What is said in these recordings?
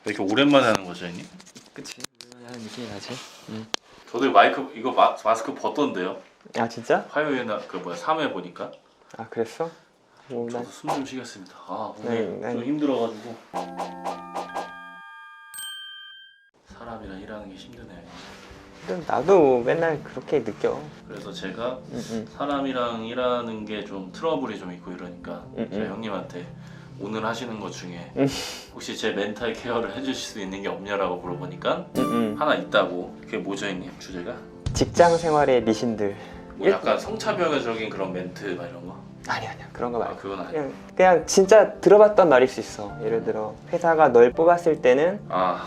왜 이렇게 오랜만에 하는 거죠, 형님? 그치? 오랜만에 하는 느낌이 나지? 저도 마이크 이거 마스크 벗던데요. 아 진짜? 화요일이나 3회 보니까. 아 그랬어? 뭐, 저도 숨 좀 쉬겠습니다. 아 오늘 네. 좀 힘들어가지고. 사람이랑 일하는 게 힘드네. 나도 맨날 그렇게 느껴. 그래서 제가 응. 사람이랑 일하는 게 좀 트러블이 좀 있고 이러니까 제가 형님한테 오늘 하시는 것 중에 혹시 제 멘탈 케어를 해주실 수 있는 게 없냐라고 물어보니까 하나 있다고. 그게 뭐죠, 형님? 주제가? 직장 생활의 미신들. 뭐 약간 성차별적인 그런 멘트 막 이런 거? 아니야 그런 거 말고. 그건 아니야. 그냥 진짜 들어봤던 말일 수 있어. 예를 들어 회사가 널 뽑았을 때는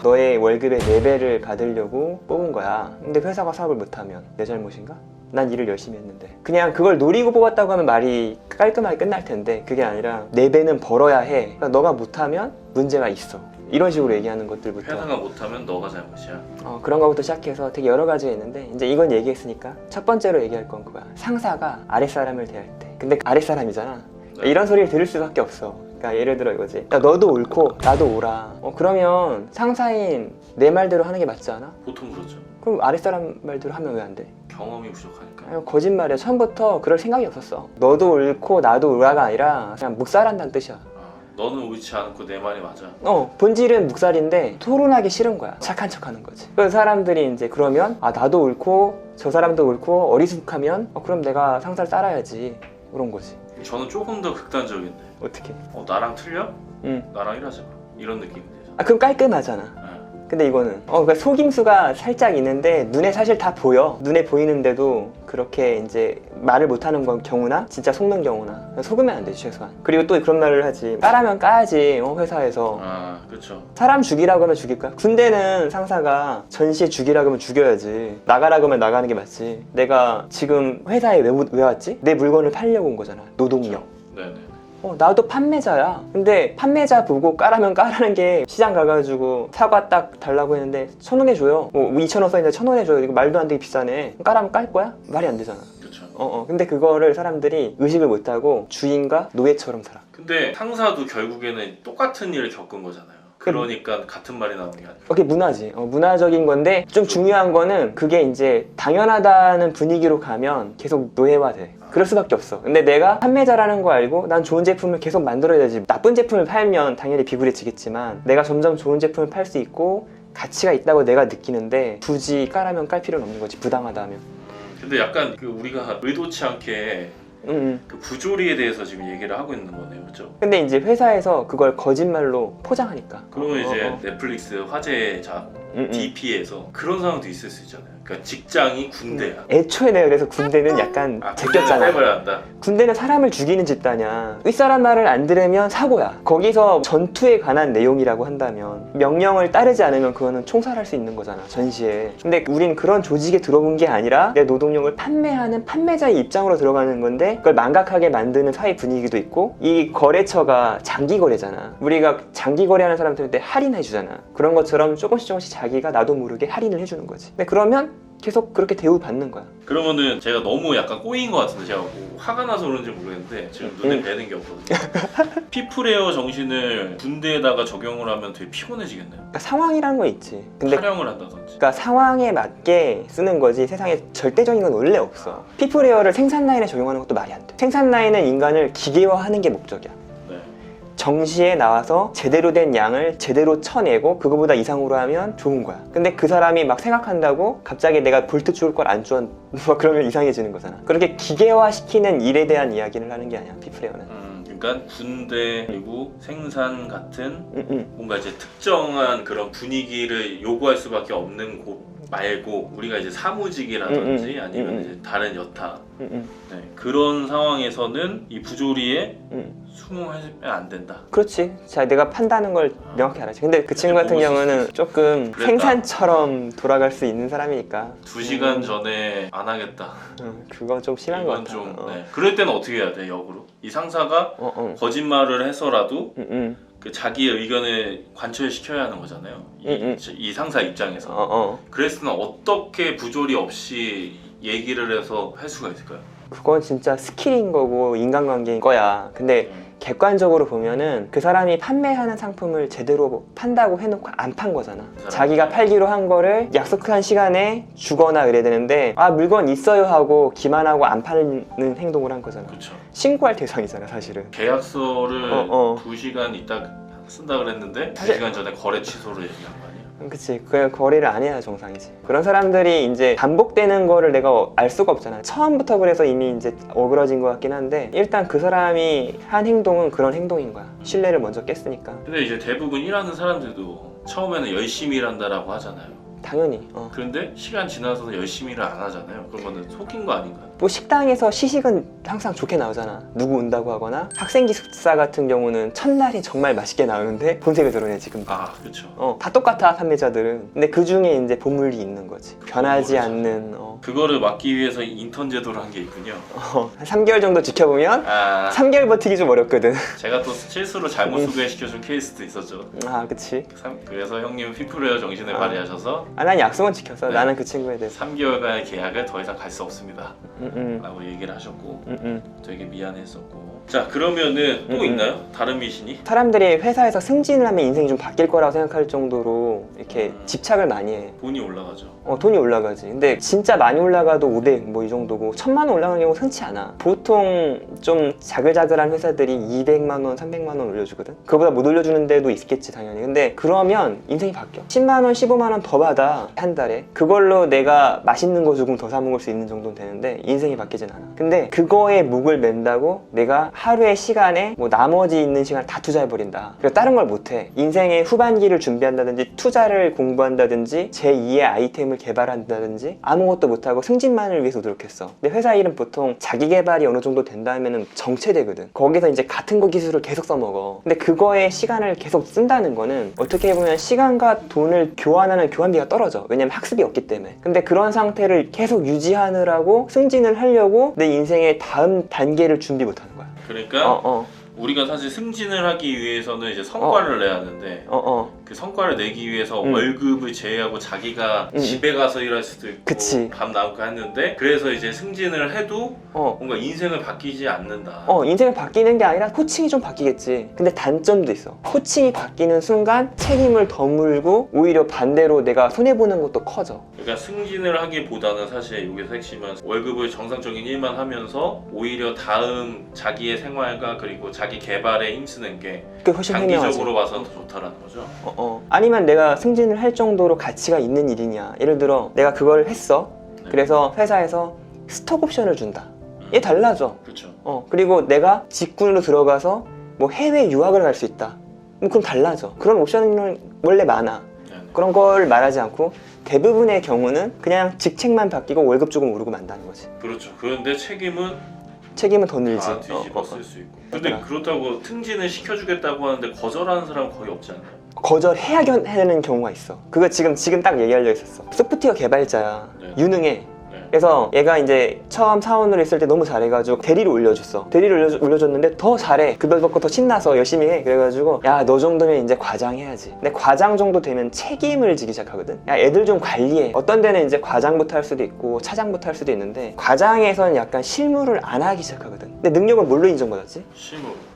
너의 월급의 4배를 받으려고 뽑은 거야. 근데 회사가 사업을 못하면 내 잘못인가? 난 일을 열심히 했는데. 그냥 그걸 노리고 뽑았다고 하면 말이 깔끔하게 끝날 텐데 그게 아니라 4배는 벌어야 해. 그러니까 너가 못하면 문제가 있어. 이런 식으로 얘기하는 것들부터 회사가 못하면 너가 잘못이야. 그런 거부터 시작해서 되게 여러 가지가 있는데 이제 이건 얘기했으니까 첫 번째로 얘기할 건 그거야. 상사가 아랫사람을 대할 때. 근데 아랫사람이잖아. 네. 이런 소리를 들을 수밖에 없어. 그러니까 예를 들어 이거지. 야, 너도 옳고 나도 옳아. 그러면 상사인 내 말대로 하는 게 맞지 않아? 보통 그렇죠. 그럼 아랫사람 말대로 하면 왜 안 돼? 경험이 부족하니까. 아니, 거짓말이야. 처음부터 그럴 생각이 없었어. 너도 옳고 나도 옳아가 아니라 그냥 묵살한다는 뜻이야. 너는 옳지 않고 내 말이 맞아. 본질은 묵살인데 토론하기 싫은 거야. 착한 척 하는 거지. 그래서 사람들이 이제 그러면 나도 옳고 저 사람도 옳고 어리숙하면 그럼 내가 상사를 따라야지. 그런 거지. 저는 조금 더 극단적인데. 어떻게? 나랑 틀려? 응. 나랑 일하지 마. 이런 느낌인데. 그럼 깔끔하잖아. 근데 이거는 그러니까 속임수가 살짝 있는데 눈에 사실 다 보여. 눈에 보이는데도 그렇게 이제 말을 못하는 경우나 진짜 속는 경우나 속으면 안 되지 최소한. 그리고 또 그런 말을 하지. 까라면 까야지 회사에서. 그렇죠. 사람 죽이라고 하면 죽일 거야? 군대는 상사가 전시에 죽이라고 하면 죽여야지. 나가라고 하면 나가는 게 맞지. 내가 지금 회사에 왜 왔지? 내 물건을 팔려고 온 거잖아. 노동력. 그렇죠. 네네. 나도 판매자야. 근데 판매자 보고 까라면 까라는 게 시장 가가지고 사과 딱 달라고 했는데 1,000원에 줘요. 2,000원 써있는데 1,000원에 줘요. 이거 말도 안 되게 비싸네. 까라면 깔 거야? 말이 안 되잖아. 그렇죠. 근데 그거를 사람들이 의식을 못하고 주인과 노예처럼 살아. 근데 상사도 결국에는 똑같은 일을 겪은 거잖아요. 그러니까 같은 말이 나오는 게 아니고. 그게 문화지. 문화적인 건데 좀 중요한 거는 그게 이제 당연하다는 분위기로 가면 계속 노예화돼. 그럴 수밖에 없어. 근데 내가 판매자라는 거 알고 난 좋은 제품을 계속 만들어야 되지. 나쁜 제품을 팔면 당연히 비굴해지겠지만 내가 점점 좋은 제품을 팔 수 있고 가치가 있다고 내가 느끼는데 굳이 까라면 깔 필요는 없는 거지. 부당하다 하면. 근데 약간 우리가 의도치 않게 그 부조리에 대해서 지금 얘기를 하고 있는 거네요, 그렇죠? 근데 이제 회사에서 그걸 거짓말로 포장하니까. 그러면 이제 넷플릭스 화제작 DP에서 그런 상황도 있을 수 있잖아요. 그러니까 직장이 군대야. 애초에 내가 그래서 군대는 약간 제꼈잖아. 군대를 한다. 군대는 사람을 죽이는 집단이야. 윗사람 말을 안 들으면 사고야. 거기서 전투에 관한 내용이라고 한다면 명령을 따르지 않으면 그거는 총살할 수 있는 거잖아, 전시에. 근데 우린 그런 조직에 들어온 게 아니라 내 노동력을 판매하는 판매자의 입장으로 들어가는 건데 그걸 망각하게 만드는 사회 분위기도 있고 이 거래처가 장기 거래잖아. 우리가 장기 거래하는 사람들한테 할인해 주잖아. 그런 것처럼 조금씩 자기가 나도 모르게 할인을 해주는 거지. 근데 그러면 계속 그렇게 대우받는 거야. 그러면은 제가 너무 약간 꼬인 것 같은데 제가 뭐 화가 나서 그런지 모르겠는데 지금 눈에 뵈는 게 없거든요. 피플레어 정신을 군대에다가 적용을 하면 되게 피곤해지겠네요. 그러니까 상황이라는 거 있지. 근데 촬영을 한다든지. 그러니까 상황에 맞게 쓰는 거지 세상에 절대적인 건 원래 없어. 피플웨어를 생산 라인에 적용하는 것도 말이 안 돼. 생산 라인은 인간을 기계화하는 게 목적이야. 정시에 나와서 제대로 된 양을 제대로 쳐내고 그거보다 이상으로 하면 좋은 거야. 근데 그 사람이 막 생각한다고 갑자기 내가 볼트 줄 걸 안 줘 그러면 이상해지는 거잖아. 그렇게 기계화시키는 일에 대한 이야기를 하는 게 아니야, 피플웨어는. 그러니까 군대 그리고 생산 같은 뭔가 이제 특정한 그런 분위기를 요구할 수밖에 없는 곳 말고 우리가 이제 사무직이라든지 아니면 이제 다른 여타 그런 상황에서는 이 부조리에 수긍하면 안 된다. 그렇지. 자, 내가 판다는 걸 명확히 알아지. 근데 그 친구 같은 경우는 조금 그랬다. 생산처럼 돌아갈 수 있는 사람이니까 2시간 전에 안 하겠다. 그건 좀 심한 것 같아. 좀, 그럴 때는 어떻게 해야 돼, 역으로? 이 상사가 거짓말을 해서라도 그 자기의 의견을 관철시켜야 하는 거잖아요. 이 상사 입장에서. 그랬으면 어떻게 부조리 없이 얘기를 해서 할 수가 있을까요? 그건 진짜 스킬인 거고 인간관계인 거야. 근데 객관적으로 보면은 그 사람이 판매하는 상품을 제대로 판다고 해놓고 안 판 거잖아. 자기가 팔기로 한 거를 약속한 시간에 주거나 이래야 되는데 아 물건 있어요 하고 기만하고 안 파는 행동을 한 거잖아. 그쵸. 신고할 대상이잖아 사실은. 계약서를 어. 2시간 있다 쓴다 그랬는데 사실- 2시간 전에 거래 취소를 얘기한 거 아니야? 그치, 그냥 거래를 안 해야 정상이지. 그런 사람들이 이제 반복되는 거를 내가 알 수가 없잖아. 처음부터 그래서 이미 이제 어그러진 것 같긴 한데 일단 그 사람이 한 행동은 그런 행동인 거야. 신뢰를 먼저 깼으니까. 근데 이제 대부분 일하는 사람들도 처음에는 열심히 일한다라고 하잖아요. 당연히. 그런데 시간 지나서 열심히 일을 안 하잖아요. 그러면은 속인 거 아닌가요? 뭐 식당에서 시식은 항상 좋게 나오잖아. 누구 온다고 하거나 학생 기숙사 같은 경우는 첫날이 정말 맛있게 나오는데 본색을 드러내 지금. 아, 그렇죠. 다 똑같아 판매자들은. 근데 그 중에 이제 보물이 있는 거지. 변하지 그거를 않는. 그거를 막기 위해서 인턴 제도를 한 게 있군요. 한 3개월 정도 지켜보면 아, 3개월 버티기 좀 어렵거든. 제가 또 실수로 잘못 소개시켜준 케이스도 있었죠. 아 그치. 그래서 형님 피플레어 정신을 발휘하셔서 난 약속은 지켰어. 네. 나는 그 친구에 대해서. 3개월간의 계약을 더 이상 갈 수 없습니다 음. 라고 얘기를 하셨고 음. 되게 미안했었고. 자, 그러면은 또 있나요? 다른 미신이? 사람들이 회사에서 승진을 하면 인생이 좀 바뀔 거라고 생각할 정도로 이렇게 집착을 많이 해. 돈이 올라가죠. 돈이 올라가지. 근데 진짜 많이 올라가도 500 뭐 이 정도고 1000만 원 올라가는 경우 흔치 않아. 보통 좀 자글자글한 회사들이 200만 원, 300만 원 올려주거든. 그거보다 못 올려주는 데도 있겠지 당연히. 근데 그러면 인생이 바뀌어. 10만 원, 15만 원 더 받아 한 달에. 그걸로 내가 맛있는 거 조금 더 사 먹을 수 있는 정도는 되는데 인생이 바뀌진 않아. 근데 그거에 목을 맨다고 내가 하루의 시간에 뭐 나머지 있는 시간을 다 투자해버린다. 그리고 다른 걸 못해. 인생의 후반기를 준비한다든지 투자를 공부한다든지 제2의 아이템을 개발한다든지 아무것도 못하고 승진만을 위해서 노력했어. 근데 회사 일은 보통 자기 개발이 어느 정도 된다면 정체되거든. 거기서 이제 같은 거 기술을 계속 써먹어. 근데 그거에 시간을 계속 쓴다는 거는 어떻게 보면 시간과 돈을 교환하는 교환비가 떨어져. 왜냐면 학습이 없기 때문에. 근데 그런 상태를 계속 유지하느라고 승진을 하려고 내 인생의 다음 단계를 준비 못하는 거야. 그러니까 우리가 사실 승진을 하기 위해서는 이제 성과를 내야 하는데 그 성과를 내기 위해서 월급을 제외하고 자기가 집에 가서 일할 수도 있고 그치. 밥 나오고 했는데 그래서 이제 승진을 해도 뭔가 인생을 바뀌지 않는다. 인생을 바뀌는 게 아니라 코칭이 좀 바뀌겠지. 근데 단점도 있어. 코칭이 바뀌는 순간 책임을 더 물고 오히려 반대로 내가 손해보는 것도 커져. 그러니까 승진을 하기보다는 사실 여기서 핵심은 월급을 정상적인 일만 하면서 오히려 다음 자기의 생활과 그리고 자기 개발에 힘쓰는 게 그게 훨씬 현명하지. 장기적으로 봐서는 더 좋다라는 거죠. 아니면 내가 승진을 할 정도로 가치가 있는 일이냐. 예를 들어 내가 그걸 했어. 네. 그래서 회사에서 스톡 옵션을 준다. 얘 달라져. 그렇죠. 그리고 내가 직군으로 들어가서 뭐 해외 유학을 갈 수 있다. 그럼 달라져. 그런 옵션은 원래 많아. 네네. 그런 걸 말하지 않고 대부분의 경우는 그냥 직책만 바뀌고 월급 조금 오르고 만다는 거지. 그렇죠. 그런데 책임은 책임은 더 늘지. 다 뒤집어 쓸 수 있고. 근데 그렇다고 승진을 시켜주겠다고 하는데 거절하는 사람은 거의 없지 않나요? 거절해야 되는 경우가 있어. 그거 지금 딱 얘기하려 했었어. 소프트웨어 개발자야. 네. 유능해. 네. 그래서 얘가 이제 처음 사원으로 있을 때 너무 잘해가지고 대리를 올려줬어. 대리를 올려줬는데 더 잘해. 급여 받고 더 신나서 열심히 해. 그래가지고 야 너 정도면 이제 과장 해야지. 근데 과장 정도 되면 책임을 지기 시작하거든. 야 애들 좀 관리해. 어떤 데는 이제 과장부터 할 수도 있고 차장부터 할 수도 있는데 과장에서는 약간 실무를 안 하기 시작하거든. 근데 능력은 뭘로 인정받았지?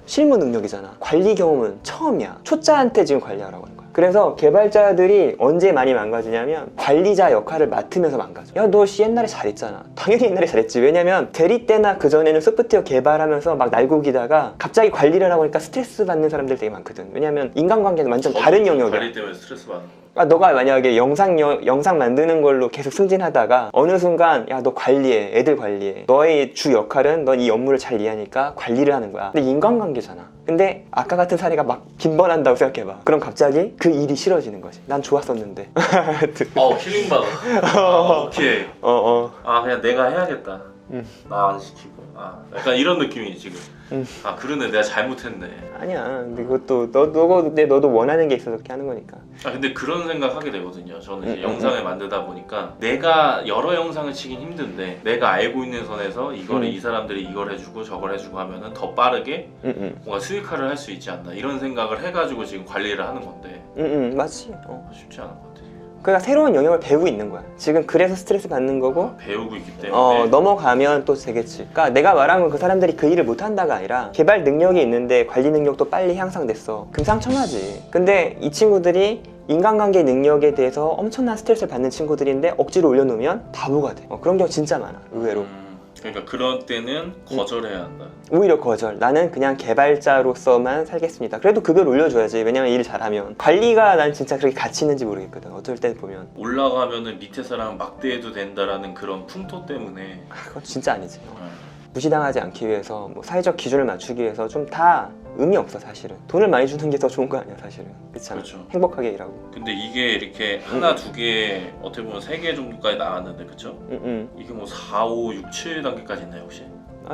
실무 능력이잖아. 관리 경험은 처음이야. 초짜한테 지금 관리하라고 하는 거야. 그래서 개발자들이 언제 많이 망가지냐면 관리자 역할을 맡으면서 망가져. 야 너 옛날에 잘했잖아. 당연히 옛날에 잘했지. 왜냐면 대리 때나 그전에는 소프트웨어 개발하면서 막 날고기다가 갑자기 관리를 하고 하니까 스트레스 받는 사람들 되게 많거든. 왜냐면 인간관계는 완전 다른 영역이야. 관리 때문에 스트레스 받는 거. 너가 만약에 영상 만드는 걸로 계속 승진하다가 어느 순간 야 너 관리해. 애들 관리해. 너의 주 역할은 넌 이 업무를 잘 이해하니까 관리를 하는 거야. 근데 인간관계잖아. 근데 아까 같은 사례가 막 빈번한다고 생각해봐. 그럼 갑자기 그 일이 싫어지는 거지. 난 좋았었는데. 힐링 받아. 오케이. 그냥 내가 해야겠다. 나 안 시키고. 약간 이런 느낌이 지금. 그러네, 내가 잘못했네. 아니야. 근데 그것도 너도 원하는 게 있어서 그렇게 하는 거니까. 근데 그런 생각 하게 되거든요. 저는 이제 영상을 만들다 보니까 내가 여러 영상을 치긴 힘든데 내가 알고 있는 선에서 이거를 이 사람들이 이걸 해주고 저걸 해주고 하면은 더 빠르게 뭔가 수익화를 할 수 있지 않나 이런 생각을 해가지고 지금 관리를 하는 건데 맞지. 쉽지 않은 것 같아요. 그러니까 새로운 영역을 배우고 있는 거야. 지금 그래서 스트레스 받는 거고 배우고 있기 때문에 넘어가면 또 되겠지. 그러니까 내가 말한 건 그 사람들이 그 일을 못한다가 아니라 개발 능력이 있는데 관리 능력도 빨리 향상됐어. 금상첨화지. 근데 이 친구들이 인간관계 능력에 대해서 엄청난 스트레스를 받는 친구들인데 억지로 올려놓으면 바보가 돼. 그런 경우 진짜 많아, 의외로. 그러니까 그런 때는 거절해야 한다. 오히려 거절. 나는 그냥 개발자로서만 살겠습니다. 그래도 급여를 올려줘야지. 왜냐면 일 잘하면. 관리가 난 진짜 그렇게 가치 있는지 모르겠거든. 어떨 때 보면. 올라가면은 밑에 사람 막대해도 된다라는 그런 풍토 때문에 그건 진짜 아니지. 무시당하지 않기 위해서 뭐 사회적 기준을 맞추기 위해서 좀 다 의미 없어 사실은. 돈을 많이 주는 게 더 좋은 거 아니야 사실은. 그렇잖아. 그렇죠. 행복하게 일하고. 근데 이게 이렇게 하나 두 개 어떻게 보면 세 개 정도까지 나왔는데 그쵸? 이게 뭐 4, 5, 6, 7단계까지 있나요 혹시?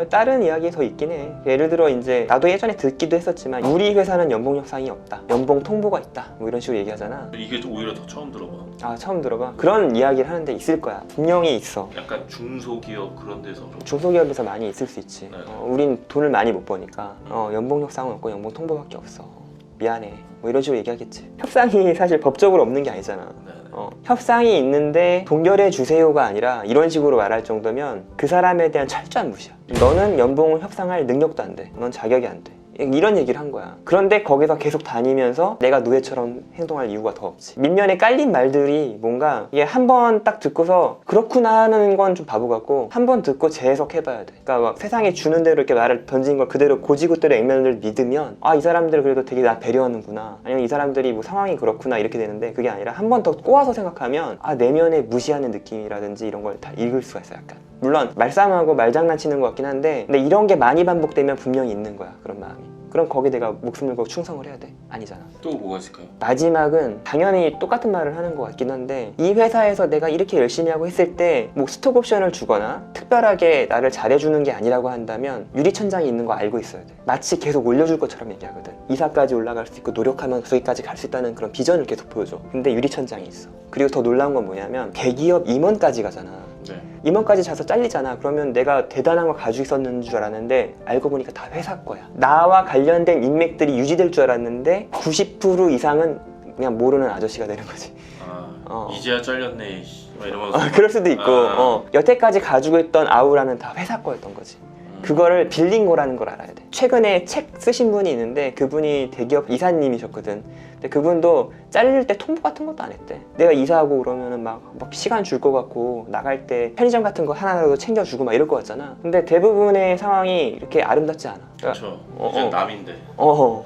다른 이야기 더 있긴 해. 예를 들어 이제 나도 예전에 듣기도 했었지만 우리 회사는 연봉 협상이 없다. 연봉 통보가 있다. 뭐 이런 식으로 얘기하잖아. 이게 좀 오히려 더 처음 들어봐. 아 처음 들어봐? 그런 이야기를 하는데 있을 거야. 분명히 있어. 약간 중소기업 그런 데서 그렇고. 중소기업에서 많이 있을 수 있지. 네. 우린 돈을 많이 못 버니까 연봉 협상은 없고 연봉 통보밖에 없어. 미안해. 뭐 이런 식으로 얘기하겠지. 협상이 사실 법적으로 없는 게 아니잖아. 네. 협상이 있는데 동결해 주세요가 아니라 이런 식으로 말할 정도면 그 사람에 대한 철저한 무시야. 너는 연봉을 협상할 능력도 안 돼. 넌 자격이 안 돼. 이런 얘기를 한 거야. 그런데 거기서 계속 다니면서 내가 노예처럼 행동할 이유가 더 없지. 밑면에 깔린 말들이 뭔가 이게 한 번 딱 듣고서 그렇구나 하는 건 좀 바보 같고 한 번 듣고 재해석해봐야 돼. 그러니까 막 세상에 주는 대로 이렇게 말을 던진 걸 그대로 고지고대로 액면을 믿으면 이 사람들 그래도 되게 나 배려하는구나. 아니면 이 사람들이 뭐 상황이 그렇구나 이렇게 되는데 그게 아니라 한 번 더 꼬아서 생각하면 내면에 무시하는 느낌이라든지 이런 걸 다 읽을 수가 있어 약간. 물론 말싸움하고 말장난치는 것 같긴 한데 근데 이런 게 많이 반복되면 분명히 있는 거야 그런 마음이. 그럼 거기 내가 목숨을 걸고 충성을 해야 돼? 아니잖아. 또 뭐가 있을까요? 마지막은 당연히 똑같은 말을 하는 것 같긴 한데 이 회사에서 내가 이렇게 열심히 하고 했을 때 뭐 스톡 옵션을 주거나 특별하게 나를 잘해주는 게 아니라고 한다면 유리천장이 있는 거 알고 있어야 돼. 마치 계속 올려줄 것처럼 얘기하거든. 이사까지 올라갈 수 있고 노력하면 거기까지 갈 수 있다는 그런 비전을 계속 보여줘. 근데 유리천장이 있어. 그리고 더 놀라운 건 뭐냐면 대기업 임원까지 가잖아. 네. 임원까지 자서 잘리잖아. 그러면 내가 대단한 걸 가지고 있었는 줄 알았는데 알고 보니까 다 회사 거야. 나와 관련된 인맥들이 유지될 줄 알았는데 90% 이상은 그냥 모르는 아저씨가 되는 거지. 이제야 잘렸네 막 이러면서 그럴 수도 있고 여태까지 가지고 있던 아우라는 다 회사 거였던 거지. 그거를 빌린 거라는 걸 알아야 돼. 최근에 책 쓰신 분이 있는데 그분이 대기업 이사님이셨거든. 근데 그분도 잘릴 때 통보 같은 것도 안 했대. 내가 이사하고 그러면은 막 시간 줄 것 같고 나갈 때 편의점 같은 거 하나라도 챙겨주고 막 이럴 것 같잖아. 근데 대부분의 상황이 이렇게 아름답지 않아. 그렇죠. 이제 남인데. 그냥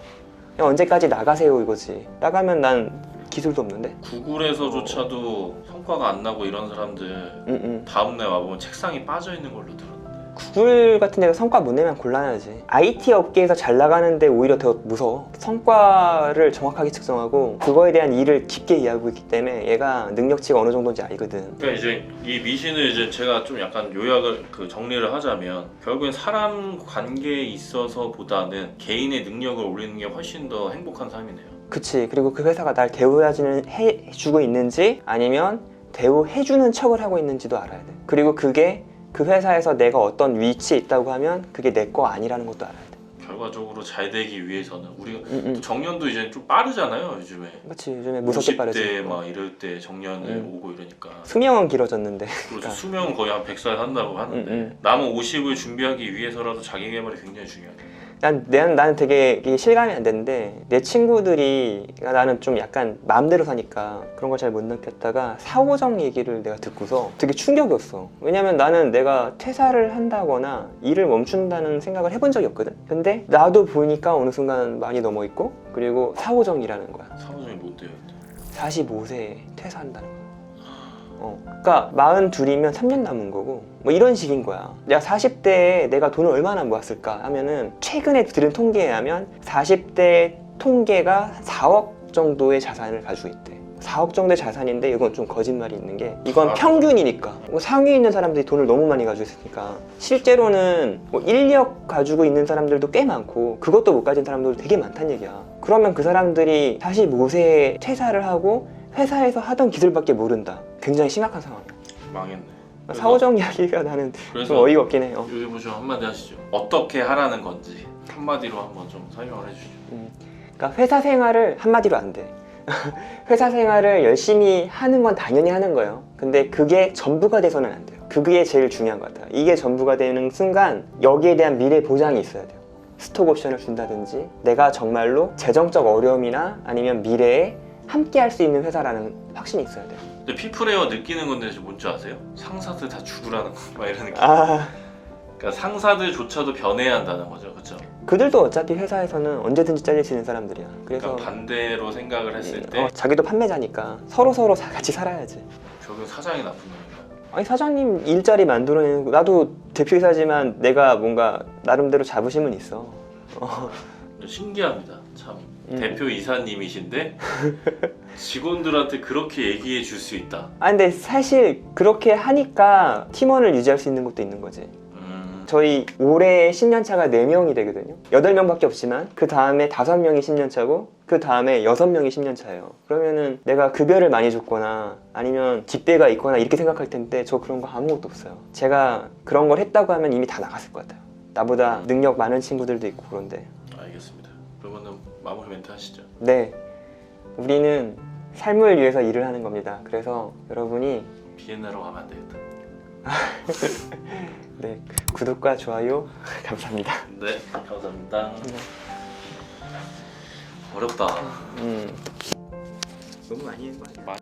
언제까지 나가세요 이거지. 나가면 난 기술도 없는데. 구글에서조차도 성과가 안 나고 이런 사람들 다음날 와보면 책상이 빠져있는 걸로 들었는데. 구글 같은 데가 성과 못 내면 곤란하지. IT 업계에서 잘 나가는데 오히려 더 무서워. 성과를 정확하게 측정하고 그거에 대한 일을 깊게 이해하고 있기 때문에 얘가 능력치가 어느 정도인지 알거든. 그러니까 이제 이 미신을 이제 제가 좀 약간 요약을 정리를 하자면 결국엔 사람 관계에 있어서보다는 개인의 능력을 올리는 게 훨씬 더 행복한 삶이네요. 그치. 그리고 그 회사가 날 대우해주고 있는지 아니면 대우해주는 척을 하고 있는지도 알아야 돼. 그리고 그게 그 회사에서 내가 어떤 위치에 있다고 하면 그게 내 거 아니라는 것도 알아야 돼. 결과적으로 잘 되기 위해서는 우리가 또 정년도 이제 좀 빠르잖아요 요즘에. 그렇지. 요즘에 무섭게 빠르지. 50대 막 이럴 때 정년을 오고 이러니까. 수명은 길어졌는데. 그렇죠. 수명은 거의 한 100살 산다고 하는데 남은 50을 준비하기 위해서라도 자기 개발이 굉장히 중요하다. 나는 되게 이게 실감이 안 되는데 내 친구들이 나는 좀 약간 마음대로 사니까 그런 걸 잘 못 느꼈다가 사후정 얘기를 내가 듣고서 되게 충격이었어. 왜냐면 나는 내가 퇴사를 한다거나 일을 멈춘다는 생각을 해본 적이 없거든. 근데 나도 보니까 어느 순간 많이 넘어 있고 그리고 사후정이라는 거야. 사후정이 뭔데요? 45세에 퇴사한다는 거야. 그러니까 42이면 3년 남은 거고 뭐 이런 식인 거야. 내가 40대에 내가 돈을 얼마나 모았을까 하면은 최근에 들은 통계에 하면 40대 통계가 4억 정도의 자산을 가지고 있대. 4억 정도의 자산인데 이건 좀 거짓말이 있는 게 이건 평균이니까 상위에 있는 사람들이 돈을 너무 많이 가지고 있으니까 실제로는 뭐 인력 가지고 있는 사람들도 꽤 많고 그것도 못 가진 사람들도 되게 많다는 얘기야. 그러면 그 사람들이 45세에 퇴사를 하고 회사에서 하던 기술밖에 모른다. 굉장히 심각한 상황이야. 망했네. 사후정 이야기가 나는 좀 어이가 없긴 해요. 여기 보시면 한마디 하시죠. 어떻게 하라는 건지 한마디로 한번 좀 설명을 해주시죠. 그러니까 회사 생활을 한마디로 안 돼. 회사 생활을 열심히 하는 건 당연히 하는 거예요. 근데 그게 전부가 돼서는 안 돼요. 그게 제일 중요한 것 같아요. 이게 전부가 되는 순간 여기에 대한 미래 보장이 있어야 돼요. 스톡 옵션을 준다든지 내가 정말로 재정적 어려움이나 아니면 미래에 함께 할 수 있는 회사라는 확신이 있어야 돼요. 근데 피플에어 느끼는 건데 뭔지 아세요? 상사들 다 죽으라는 거 막 이런 느낌. 아, 그러니까 상사들조차도 변해야 한다는 거죠, 그렇죠? 그들도 어차피 회사에서는 언제든지 잘릴 수 있는 사람들이야. 그래서 그러니까 반대로 생각을 했을 때 자기도 판매자니까 서로 같이 살아야지. 결국 사장이 나쁜 놈인가요? 아니 사장님 일자리 만들어내는 거, 나도 대표이사지만 내가 뭔가 나름대로 자부심은 있어. 신기합니다. 참 대표 이사님이신데 직원들한테 그렇게 얘기해 줄 수 있다. 아 근데 사실 그렇게 하니까 팀원을 유지할 수 있는 것도 있는 거지. 저희 올해 10년차가 4명이 되거든요. 8명밖에 없지만 그 다음에 5명이 10년차고 그 다음에 6명이 10년차예요. 그러면은 내가 급여를 많이 줬거나 아니면 뒷배가 있거나 이렇게 생각할 텐데 저 그런 거 아무것도 없어요. 제가 그런 걸 했다고 하면 이미 다 나갔을 것 같아요. 나보다 능력 많은 친구들도 있고 그런데. 알겠습니다. 그러면은 마무리 멘트 하시죠. 네, 우리는 삶을 위해서 일을 하는 겁니다. 그래서 여러분이 비엔나로 가면 안 되겠다. 네, 구독과 좋아요 감사합니다. 네, 감사합니다. 어렵다. 너무 많이 했는 거 아니야? 많이